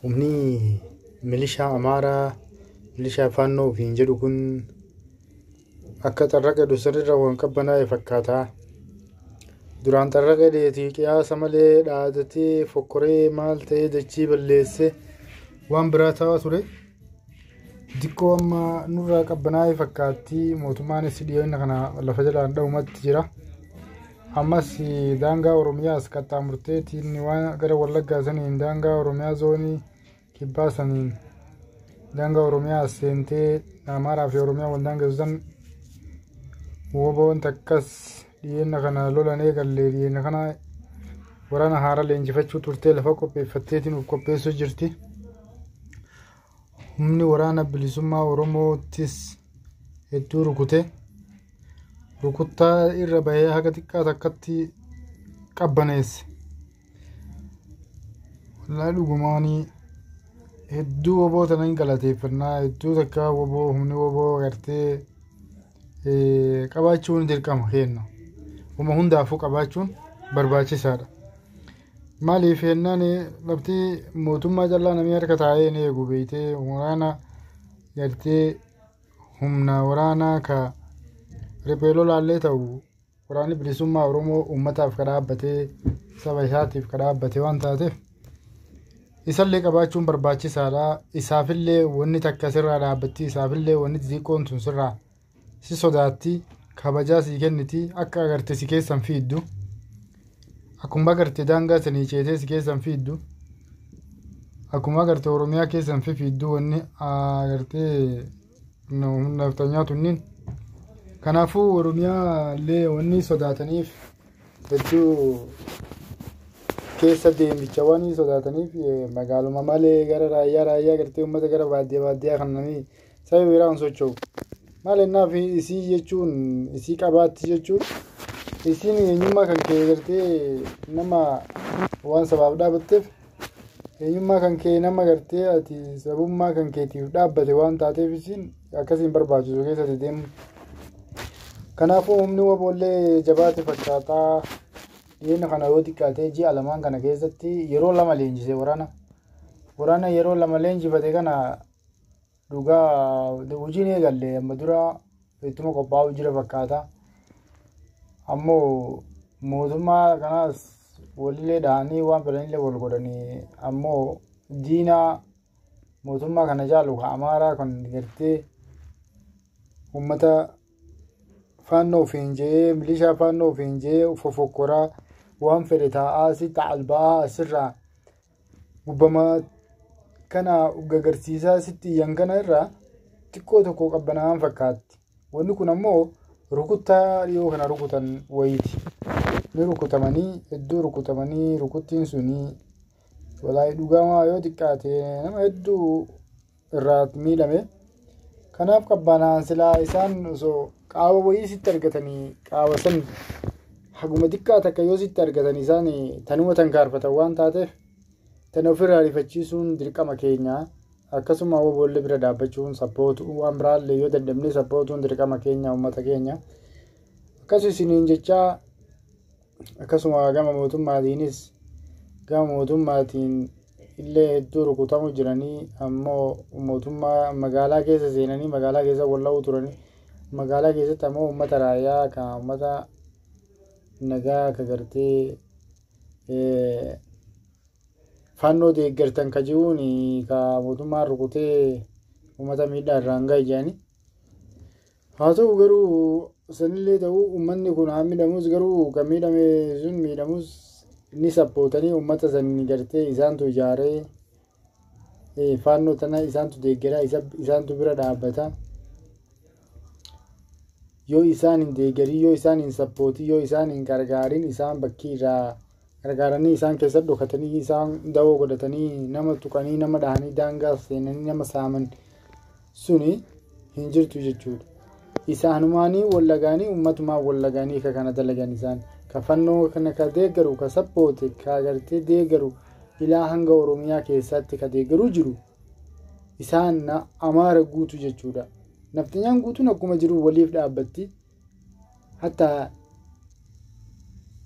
Humni milishaa Amaaraa milishaa Faannoo ofiin jedhu kun akka xarraqa dusarrirra waan qabbanaa'e fakkaata. Duraan xarraqa deetii qiyaasa malee dhaadatee fokkoree maal ta'ee dachii balleesse waan biraa ta'aa ture. Diqqoo amma nurraa qabbanaa'e fakkaatti. Mootummaanis dhiyeenya kana lafa jalaan dha'umatti jira. Ammas daangaa Oromiyaas qaxxaamurteetiin waan gara Wallaggaa saniin daangaa Oromiyaa zoonii kibbaa saniin daangaa Oromiyaas seentee Amaaraa fi Oromiyaa wal daangessan woboon takkas dhiyeenya kana lolan eegalle dhiyeenya kana waraana haaraa leenjifachuu turtee lafa qopheeffatteetiin uf qopheessuu jirti. Humni waraana bilisummaa Oromoottis hedduu rukute. Rukuttaa irra bahee haga xiqqaa takkatti qabbaneesse. Wallaahi dhugumaanii hedduu woboo tana hin galateeffannaa. Hedduu takka woboo humni woboo agartee qabaachuun dirqama kenna. Uma hundaafuu qabaachuun barbaachisaadha. Maaliif jennaan lafti mootummaa jalaa namni harka taa'ee ni eegu beeytee waraana gartee humna waraanaa ka riphee lolaallee ta'u waraanni bilisummaa Oromoo uummataaf ka dhaabbatee saba isaatiif ka dhaabbate waan taateef isallee qabaachuun barbaachisaadha. Isaafillee wanni takka sirraa dhaabbatti. Isaafillee wanni xixiqqoon tun sirraa si sodaatti kabajaa sii kenniti akka agarte si keessan fiiddu. Akkuma agarte daangaa sanii ceetee si keessan fiiddu. Akkuma agarte Oromiyaa keessan fiiddu wanni agartee naftanyaa tunniin. Kanaafuu Oromiyaa illee wanni sodaataniif hedduu keessa deemicha waan sodaataniif magaaluma malee gara raayyaa gartee uummata gara baadiyyaa kan namni saba biraa hin socho'u. Maal ennaaf isii jechuun isii qabaatti jechuun isiin eenyummaa kan kee gartee nama waan sabaaf dhaabbatteef eenyummaa kan kee nama gartee ati sabummaa kan keetiif dhaabbate waan taateef isiin akkasiin barbaachisu keessatti deemu. Kanaafuu humni woboollee jabaate fakkaataa dhiyeenya kana yoo xiqqaatee ji'a lamaan kana keessatti yeroo lama leenjisee waraana yeroo lama leenjifate kana dhugaa hojiin eegalle amma dura ittuma qophaa'u jira fakkaata. Ammoo mootummaa kanaas walillee dhahanii waan fedhanillee wal godhanii ammoo diinaa mootummaa kana jaalu ka Amaaraa kan gartee uummata Faannoo ofiin jee milishaa Faannoo ofiin jee fofokkoraa waan fedhe taa'aa si ta'albaa asirraa gubbama kana gagarsiisaa sitti iyyan kana irraa xiqqoo tokko qabbanaa'an fakkaatti. Wanni kun ammoo rukuttaa dhiyoo kana rukutan wayiiti. Ni rukutamanii hedduu rukutamanii rukuttiin sunii walaayi dhugamaa yoo xiqqaate nama hedduu irraa miidhame. Kanaaf qabbanaa'an silaa isaan osoo qaawwa wayii sitti argatanii qaawwa san haguma xiqqaa takka yoo sitti argatan isaan tanuma tankaarfatan waan taateef tana ofirraa rifachiisuun dirqama keenya. Akkasuma woboollee bira dhaabbachuun sappootu waan biraallee yoo dandamne sappootuun dirqama keenya uummata keenya. Akkasuma isiniin jechaa akkasuma gama mootummaatiin illee hedduu rukutamu jiranii ammoo mootummaa magaalaa keessa seenanii magaalaa keessa walla'uu turanii magaalaa keessatti ammoo uummata raayyaa kan uummata nagaa ka gartee Faannoo deeggartan ka jiruun ka mootummaan rukutee uummata miidhaa irraan gahe jedhanii. Haa ta'u garuu sanillee ta'uu uummanni kun haa miidhamus garuu kan miidhame sun miidhamus ni sappootanii uummata sanii gartee isaantu ijaaree Faannoo tana isaantu deeggaraa isaantu bira dhaabbata. Yoo isaan hin deeggarii yoo isaan hin sappootii yoo isaan hin gargaarin isaan bakkii irraa gargaaranii isaan keessa dhokatanii isaan dawoo godhatanii nama tuqanii nama dhahanii daangaa seenanii nama saaman suni hin jirtu jechuudha. Isaanumaanii wallagaanii ummatumaan wallagaanii ka kana dalagan isaan ka Faannoo kana ka deeggaru ka sappoote ka gartee deeggaru ilaa hanga Oromiyaa keessatti ka deeggaru jiru isaan Amaara guutu jechuudha. Nafxanyaan guutuun akkuma jiru waliif dhaabbatti. Hatta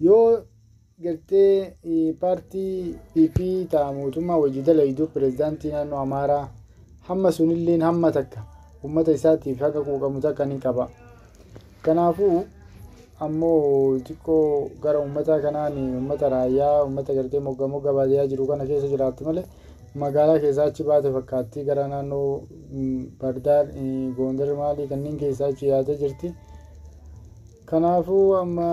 yoo gartee paartii PP taa'amuutummaa wajji dalaydu pirezidaantii naannoo Amaaraa hamma sunilleen hamma takka uummata isaatiif haqa quuqamu takka ni qaba. Kanaafuu ammoo xiqqoo gara uummata kanaan uummata raayyaa uummata gartee moggaa baadiyyaa jiru kana keessa jiraatti malee magaalaa keessaa achi baate fakkaatti gara naannoo Baardaar Gondar maalii kanneen keessaa achi yaatee jirti. Kanaafuu amma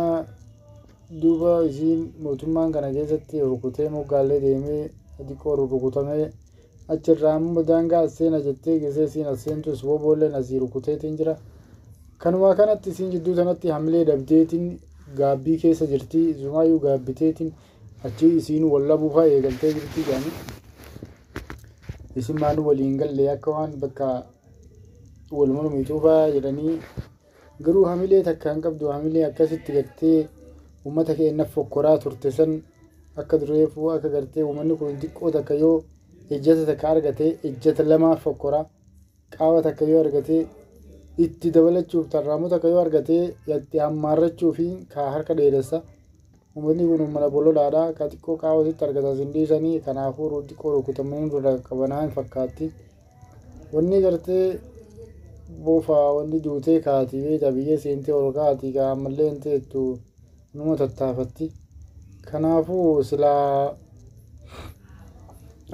duuba isiin mootummaan kana keessatti rukutee moggaallee deemee xiqqoo rukutamee achirraa ammoo daangaa seena jettee gisee siin aseentus boboolleen asii rukuteetiin jira. Kanuma kanatti isiin jidduu sanatti hamilee dhabdeetiin gaabbii keessa jirti. Zumaayyuu gaabbiteetiin achi isiin wallabuufaa eegaltee jirti jedhanii. Isin maal waliin galle akka waan bakka wal mormituufaa jedhanii garuu hamilee takka hin qabdu. Hamilee akkasitti gartee uummata keenya fokkoraa turte san akka dureefuu akka gartee uummanni kun xiqqoo takka yoo ejjata takka argate ejjata lamaa fokkoraa qaama takka yoo argate itti dabalachuuf tarraamuu takka yoo argate itti hammaarrachuu fi ka harka dheeressa. Uummanni kun uummata bololaadha. Ka xiqqoo qaawwasitti argata sindiisanii kanaafuu xiqqoo rukutamanii dura qabanaa hin fakkaatti. Wanni gartee boofaa wanni duutee kaati beeta biyyee seentee ol kaati ka ammallee hin teettu numa tattaafatti. Kanaafuu silaa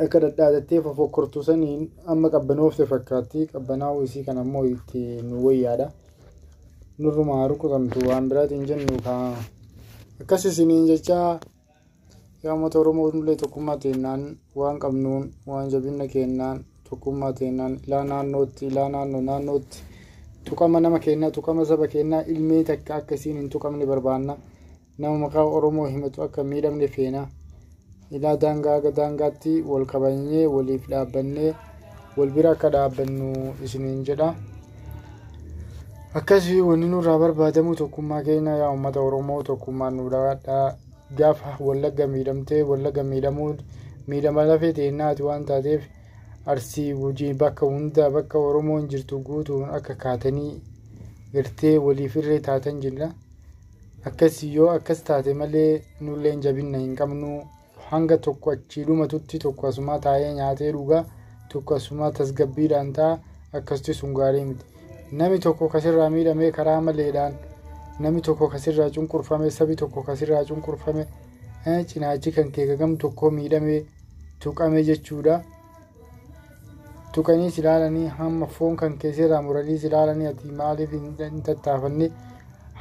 akka dadhaatettee fofokkortu saniin amma qabbanoofte fakkaatti. Qabbanaa'uu isii kan ammoo itti nu wayyaadha. Nurrumaa rukutamtu waan biraatiin jennu kaa akkas isiniin jechaa yaa uummata Oromoo illee tokkummaa teennaan waan qabnuun waan jabina keennaan tokkummaa teennaan ilaa naannootti tuqama nama kennaa tuqama saba kennaa ilmee takka akkasiin hin tuqamne barbaanna. Nama maqaa Oromoo himatu akka miidhamne feena. Ilaa daangaatti wal qabanyee waliif dhaabbannee wal bira akka dhaabbannu isiniin jedha. Akkasii wanni nurraa barbaadamu tokkummaa keenya yaa uummata Oromoo tokkummaan nu dhaadhaa. Gaafa Wallagga miidhamtee Wallagga miidhama lafee teennaati waan taateef Arsii Gujii bakka hunda bakka Oromoon jirtu guutuun akka kaatanii gartee waliif irree taatan jirra. Akkasii yoo akkas taate malee nulleen jabinna hin qabnu. Hanga tokko achii dhumatutti tokko asumaa taa'ee nyaatee dhugaa tokko asumaa tasgabbiidhaan ta'a. Akkasitti sun gaarii miti. Nami tokko kasirraa miidhamee karaa maleedhaan nami tokko kasirraa cunqurfame sabi tokko kasirraa cunqurfame cinaachi kan kee gagam tokko miidhamee tuqame jechuudha. Tuqanii ilaalanii hamma foon kan keessirraa muranii ilaalanii ati maaliif hin tattaafanne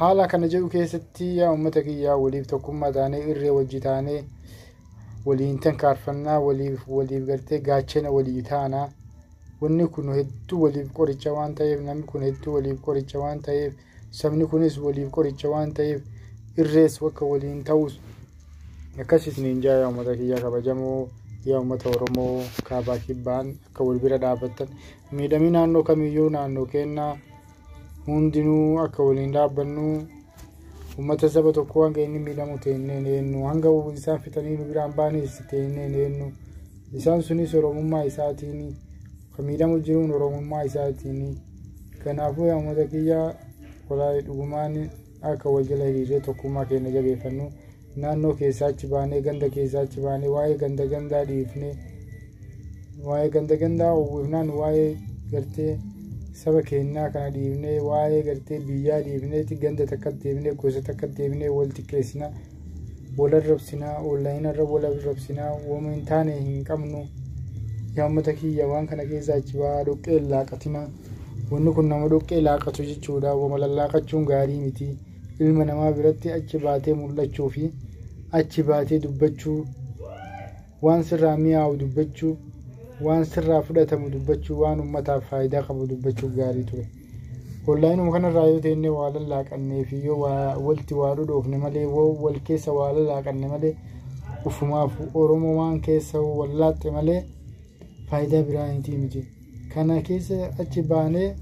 haala kana jedhu keessatti yaa uummata kiyyaa waliif tokkummaa taanee irree wajji taanee waliin tankaarfannaa waliif gartee gaachana walii taanaa. Wanni kun hedduu waliif qoricha waan ta'eef namni kun hedduu waliif qoricha waan ta'eef sabni kunis waliif qoricha waan ta'eef irrees akka waliin ta'us akkasiis niin jaa yaa uummata kiyyaa kabajamoo yaa uummata Oromoo kaabaa kibbaan akka wal bira dhaabbattan miidhamii naannoo kamiyyuu naannoo kennaa hundinuu akka waliin dhaabbannu uummata saba tokko hanga inni miidhamu teennee neennu hanga isaan fitanii nu biraan baanis teennee neennu isaan sunis Oromummaa isaatiin kan miidhamu jiruun Oromummaa isaatiin. Kanaafuu yaa uummata kiyyaa walaa dhugumaan akka wal jala hiriiree tokkummaa keenya jabeeffannu naannoo keessaa achi baanee ganda keessaa achi baanee waa'ee gandaa dhiifnee waa'ee gandaa uwwifnaan waa'ee gartee saba keenyaa kana dhiifnee waa'ee gartee biyyaa dhiifneeti ganda takkatti deemnee gosa takkatti deemnee wal xiqqeessinaa wal arrabsinaa onlaayinii irra wal arrabsinaa wooma hin taane hin qabnu. Yaa uummata kiyya waan kana keessaa achi ba'aa dhoqqee laaqatina. Wanni kun nama dhoqqee laaqatu jechuudha. Wama lallaaqachuun gaarii miti. Ilma namaa biratti achi baatee mul'achuu fi achi baatee dubbachuu waan sirraa mi'aawu dubbachuu waan sirraa fudhatamu dubbachuu waan uummataaf faayidaa qabu dubbachuu gaarii ture. Onlaayinuma kanarraa yoo teennee waa lallaaqannee fi yoo walti waa dhodhoofne malee wal keessa waa lallaaqanne malee ufumaaf Oromoo waan keessa wallaatte malee faayidaa biraa miti. Kana keessa achi baanee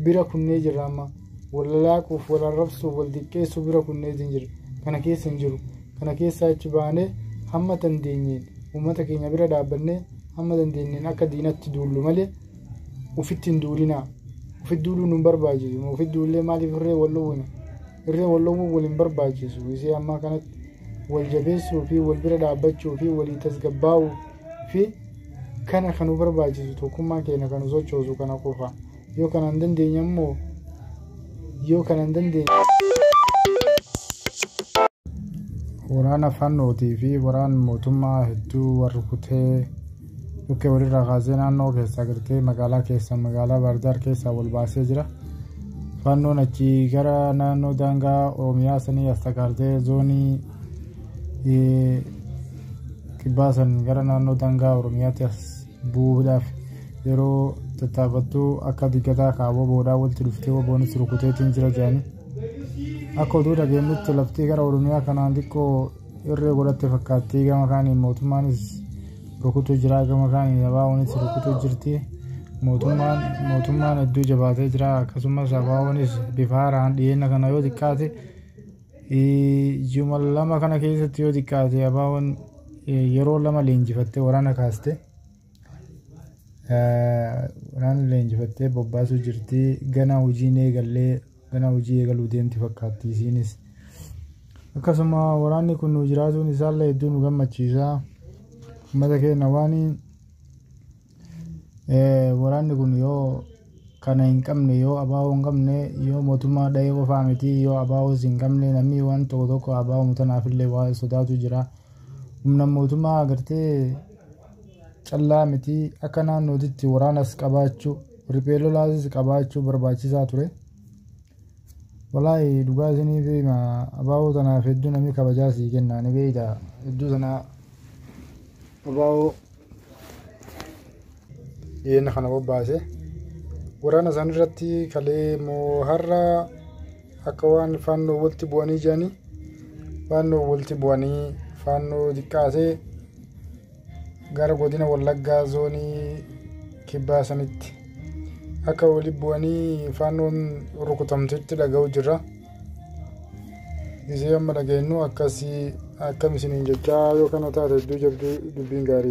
bira kunnee jirra amma wallaaquuf wal arrabsuuf wal xiqqeessuuf bira kunnee jirra. Kana keessa hin jiru. Kana keessa achi baanee hamma dandeenyeen uummata keenya bira dhaabbannee hamma dandeenyeen akka diinatti duullu malee ufitti hin duulinaa. Ufitti duuluun nu barbaachisu. Ufitti duullee maaliif irree wal dhowwina? Irree wal dhowwuun wal hin barbaachisu. Isee ammaa kanatti والجبيسو في والبرد عبتشو في ولي تسقباو في كان خنو برباجي توكم ما كينا كانوا زوجو كانوا قفا يو كان عندن دي نمو يو كان عندن دي ورانا فنوتي في وران موتما هدو وركوتي وكي وريرا غازينا نو كيسا قرتي مقالا كيسا مقالا باردار كيسا والباسي جرا فانو نچي غرا نانو دانگا اوميا سني استقارتي زوني كباسن غرا نانو دانگا اوميا تس بوداف يرو تتابتو اكا ديكتا كابو بودا والتلفتي وبونس ركوتي تنجرا جاني اكو دودا جيمت لفتي غرا اوميا كانان ديكو irree godhatte fakkaattii gama kaaniin mootummaanis rukutuu jira gama kaaniin abaawwanis rukutuu jirti mootummaan hedduu jabaatee jira akkasumas abaawwanis bifa haaraan dhiyeenya kana yoo xiqqaate juma lama kana keessatti yoo xiqqaate abaawwan yeroo lama leenjifattee waraana kaaste waraana leenjifattee bobbaasuu jirti gana hojii eegaluu deemti fakkaatti isiinis akkasuma waraanni kun nu jiraatuun isaallee hedduu nu gammachiisa uummata keenya waan waraanni kun yoo kana hin qabne yoo abaawoo hin qabne yoo mootummaa dhahee qofaa miti yoo abaawoo hin qabne namni waan tokko tokko abaawoo mutanaafillee waa sodaatu jira humna mootummaa agartee callaa miti akka naannootitti waraanas qabaachuu riphee lolaasis qabaachuu barbaachisaa ture wallahi dhugaa isinii fi abaawoo tanaaf hedduu namni kabajaa sii kenna ni beeyda hedduu sana abaawoo dhiyeenya kana bobbaase waraana san irratti kalee moo har'a akka waan faannoo walitti bu'anii jiranii faannoo walitti bu'anii faannoo xiqqaasee gara godina Wallaggaa zoonii kibbaa sanitti akka walitti bu'anii faannoon rukutamtetti dhaga'u jira gisee amma dhageenyu akkasii akkam isiniin jechaa yoo kana taate hedduu jabduu dubbiin gaarii